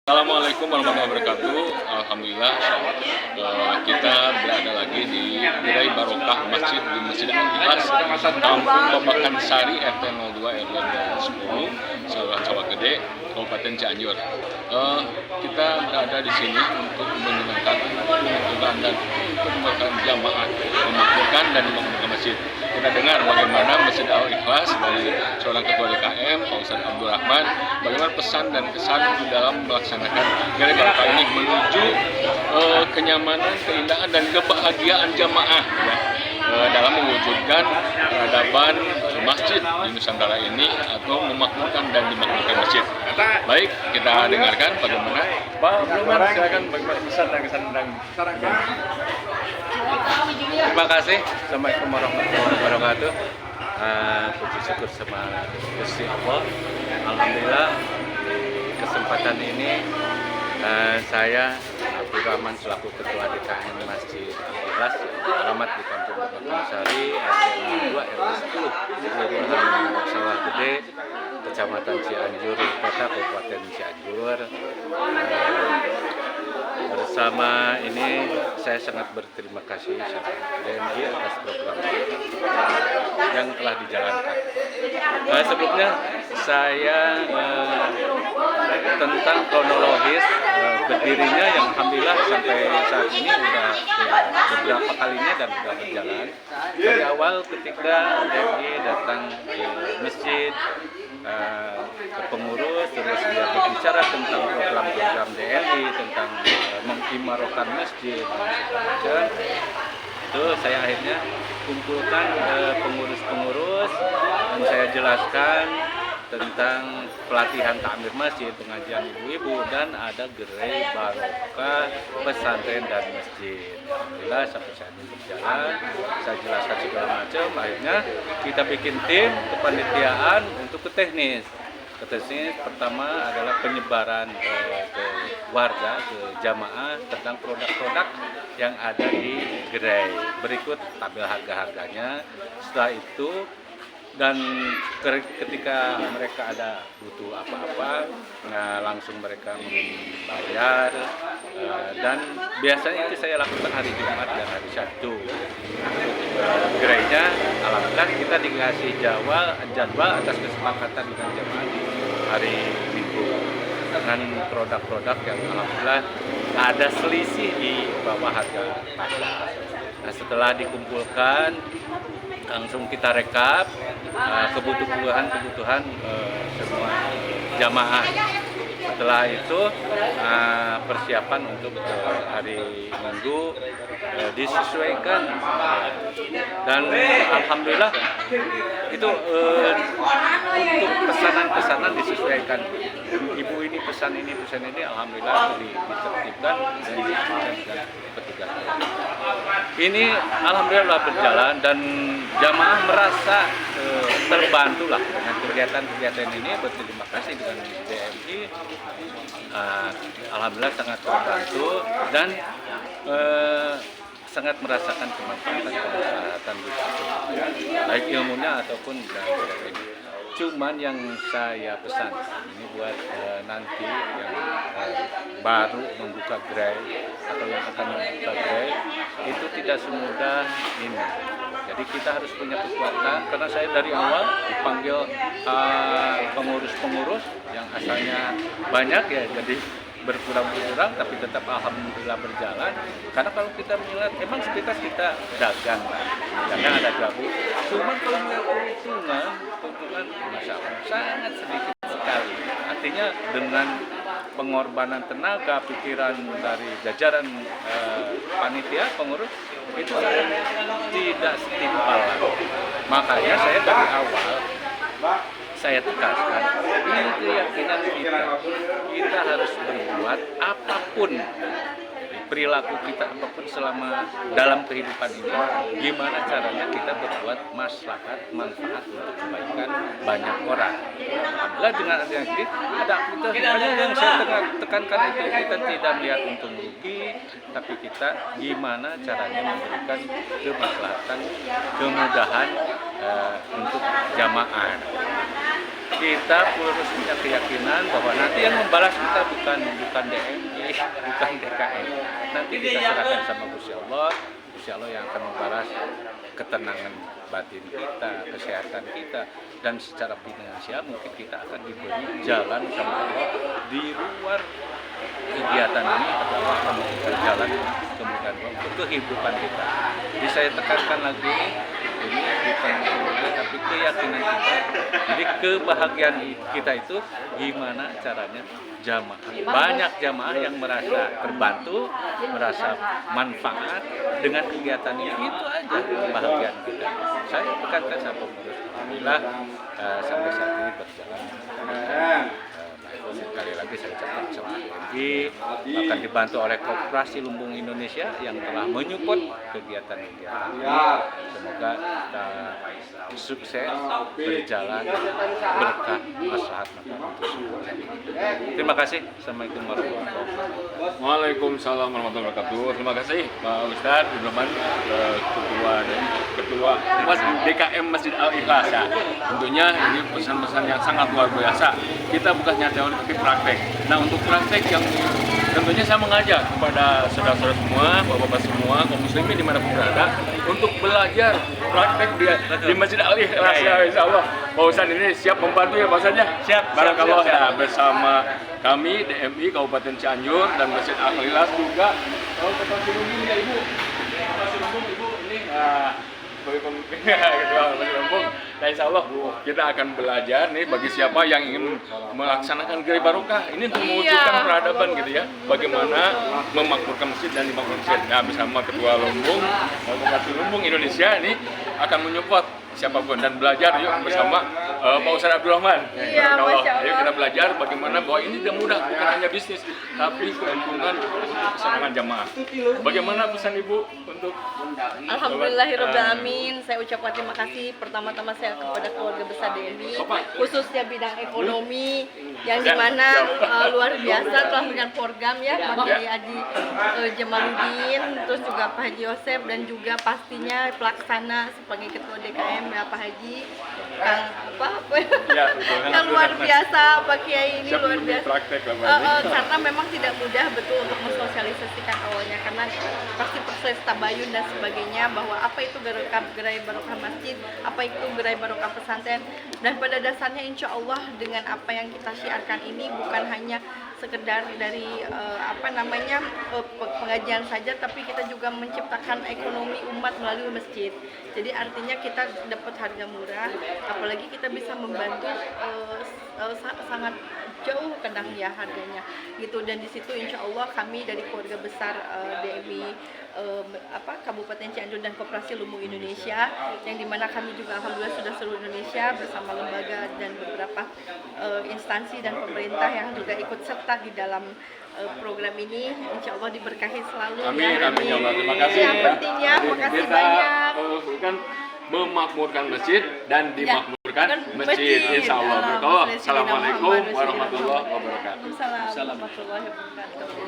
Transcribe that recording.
Assalamualaikum warahmatullahi wabarakatuh. Alhamdulillah kita berada lagi di Gerai Barokah di Masjid Al-Ikhlas, Kampung Babakan Sari, RT 02 RW 10, Sawah Gede, Kabupaten Cianjur. Kita berada di sini untuk menyenangkan dan untuk memberikan jamaah, memakmurkan dan memakmurkan masjid. Kita dengar bagaimana Masjid Al-Ikhlas dari seorang ketua DKM, Pak Ustadz Abdul Rahman, bagaimana pesan dan kesan di dalam melaksanakan Gerai Barokah ini menuju kenyamanan, keindahan, dan kebahagiaan jamaah ya, dalam mewujudkan peradaban masjid di Nusantara ini atau memakmurkan dan dimakmurkan masjid. Baik, kita dengarkan bagaimana Pak Abdul. Silakan bagaimana pesan dan kesan tentang. Terima kasih. Assalamualaikum warahmatullahi wabarakatuh. Puji syukur sama Gusti Allah. Alhamdulillah di kesempatan ini saya Abdul Rahman selaku Ketua DKM Masjid Al-Ikhlas, alamat di Kampung Babakan Sari, RT 02 RW 10, Kelurahan Sawah Gede, Kecamatan Cianjur, Kota Kabupaten Cianjur. Bersama ini saya sangat berterima kasih sama DMI atas program yang telah dijalankan. Sebelumnya saya tentang kronologis berdirinya yang alhamdulillah sampai saat ini sudah beberapa kalinya dan sudah berjalan. Dari awal ketika DMI datang di masjid, ke pengurus, terus dia berbicara tentang program-program DMI, tentang mengimarokan masjid dan sebagainya. Itu saya akhirnya kumpulkan pengurus-pengurus dan saya jelaskan tentang pelatihan takmir masjid, pengajian ibu-ibu, dan ada Gerai Barokah pesantren dan masjid. Alhamdulillah sampai saat ini berjalan, saya jelaskan segala macam. Akhirnya kita bikin tim kepanitiaan untuk ke teknis. Ke teknis pertama adalah penyebaran ke warga, ke jamaah tentang produk-produk yang ada di gerai. Berikut tabel harga-harganya. Setelah itu dan ketika mereka ada butuh apa-apa, nah langsung mereka membayar, dan biasanya itu saya lakukan hari Jumat dan hari Sabtu. Gerainya alhamdulillah kita dikasih jadwal atas kesepakatan dengan jamaah di hari Minggu dengan produk-produk yang alhamdulillah ada selisih di bawah harga pasar. Nah, setelah dikumpulkan langsung kita rekap kebutuhan semua jamaah. Setelah itu persiapan untuk hari Minggu disesuaikan, dan alhamdulillah itu untuk pesanan disesuaikan. Ibu ini pesan ini alhamdulillah ditertibkan dan petugas. Ini alhamdulillah berjalan dan jamaah merasa terbantu lah dengan kegiatan-kegiatan ini. Berterima kasih dengan DMI, alhamdulillah sangat terbantu dan sangat merasakan kemanfaatan baik ilmunya ataupun dan sebagainya. Cuman yang saya pesan ini buat nanti yang baru membuka gerai atau yang akan membuka gerai itu tidak semudah ini. Jadi kita harus punya kekuatan, karena saya dari awal dipanggil pengurus-pengurus yang asalnya banyak ya, jadi berkurang tapi tetap alhamdulillah berjalan. Karena kalau kita melihat emang sekitar kita dagang lah, dagang ada gabung. Cuman kalau melihat keuntungan masyarakat sangat sedikit sekali. Artinya dengan pengorbanan tenaga, pikiran dari jajaran panitia, pengurus, itu tidak setimpal. Makanya saya dari awal saya tegaskan, ini keyakinan kita harus berbuat apapun, perilaku kita apapun selama dalam kehidupan ini, gimana caranya kita berbuat maslahat, manfaat untuk kebaikan banyak orang. Alhamdulillah dengan adanya ini ada aktivitas yang saya tekankan itu, kita tidak melihat untung rugi, tapi kita gimana caranya memberikan kemaslahatan, kemudahan untuk jamaah. kita harus punya keyakinan bahwa nanti yang membalas kita bukan DMI, bukan DKM. Nanti kita serahkan sama Gusti Allah. Gusti Allah yang akan membalas ketenangan batin kita, kesehatan kita, dan secara finansial mungkin kita akan diberi jalan sama Allah di luar kegiatan ini adalah memberikan jalan kemudian untuk kehidupan kita. Jadi saya tekankan lagi, ini bukan kemudian tapi keyakinan kita. Jadi kebahagiaan kita itu gimana caranya jamaah. Banyak jamaah yang merasa terbantu, merasa manfaat dengan kegiatan ini. Itu aja kebahagiaan kita. Saya tekankan sama pengurus. Alhamdulillah sampai saat ini berjalan. Sekali lagi saya ucapkan selamat pagi, akan dibantu oleh Koperasi Lumbung Indonesia yang telah menyupport kegiatan-kegiatan ini. Semoga kita sukses, berjalan, berkah, maslahat untuk semua. Terima kasih. Assalamualaikum warahmatullahi wabarakatuh. Waalaikumsalam warahmatullahi wabarakatuh. Terima kasih Pak Ustadz Abdurrahman, Ketua DKM Masjid Al-Ikhlas. Ya. Tentunya ini pesan-pesan yang sangat luar biasa. Kita bukan hanya teori tapi praktek. Nah, untuk praktek yang tentunya saya mengajak kepada saudara-saudara semua, bapak-bapak semua, kaum muslimin dimanapun berada, untuk belajar praktek di Masjid Al-Ikhlas. Ya, insya Allah Pak Ustadz ini siap membantu ya Pak Ustadz ya? Siap. Barakallah ya, bersama kami DMI Kabupaten Cianjur dan Masjid Al-Ikhlas juga. Koperasi Lumbung ya Ibu. Koperasi Lumbung Ibu ini sebagai pemimpin Ketua Koperasi Lumbung. Nah, insya Allah kita akan belajar nih bagi siapa yang ingin melaksanakan gerai barokah ini untuk mewujudkan peradaban gitu ya, bagaimana memakmurkan masjid dan dimakmurkan masjid. Nah, bersama Ketua Lumbung Koperasi Lumbung Indonesia ini akan menyupport siapapun dan belajar yuk bersama Pak Ustadz Abdurrahman. Iya, Masya Allah. Ayo kita belajar bagaimana bahwa ini tidak mudah, bukan hanya bisnis, tapi keuntungan untuk kesenangan jamaah. Bagaimana pesan Ibu untuk Alhamdulillahirrahmanirrahim. Saya ucapkan terima kasih pertama-tama saya kepada keluarga besar DMI, khususnya bidang ekonomi yang dimana luar biasa telah memberikan program ya Pak Kiai Haji Jamaluddin, terus juga Pak Haji Yosef dan juga pastinya pelaksana sebagai ketua DKM ya Pak Haji yang luar biasa Pak Kiai ini luar biasa. Karena memang tidak mudah betul untuk mensosialisasikan awalnya karena pasti proses tabayun dan sebagainya bahwa apa itu gerai barokah masjid, apa itu gerai barokah pesantren, dan pada dasarnya insya Allah dengan apa yang kita syiarkan ini bukan hanya sekedar dari pengajian saja, tapi kita juga menciptakan ekonomi umat melalui masjid. Jadi artinya kita dapat harga murah, apalagi kita bisa membantu sangat jauh kadang ya harganya gitu. Dan di situ insya Allah kami dari keluarga besar DMI Kabupaten Cianjur dan Koperasi Lumbung Indonesia yang dimana kami juga alhamdulillah sudah seluruh Indonesia bersama lembaga dan beberapa instansi dan pemerintah yang juga ikut serta di dalam program ini, insya Allah diberkahi selalu. Amin, ya. amin ya Allah. Terima kasih. Yang pentingnya, makasih banyak. Kan memakmurkan masjid dan dimakmurkan masjid. Insya Allah. Berkah. Assalamualaikum warahmatullahi wabarakatuh. Assalamualaikum warahmatullahi wabarakatuh.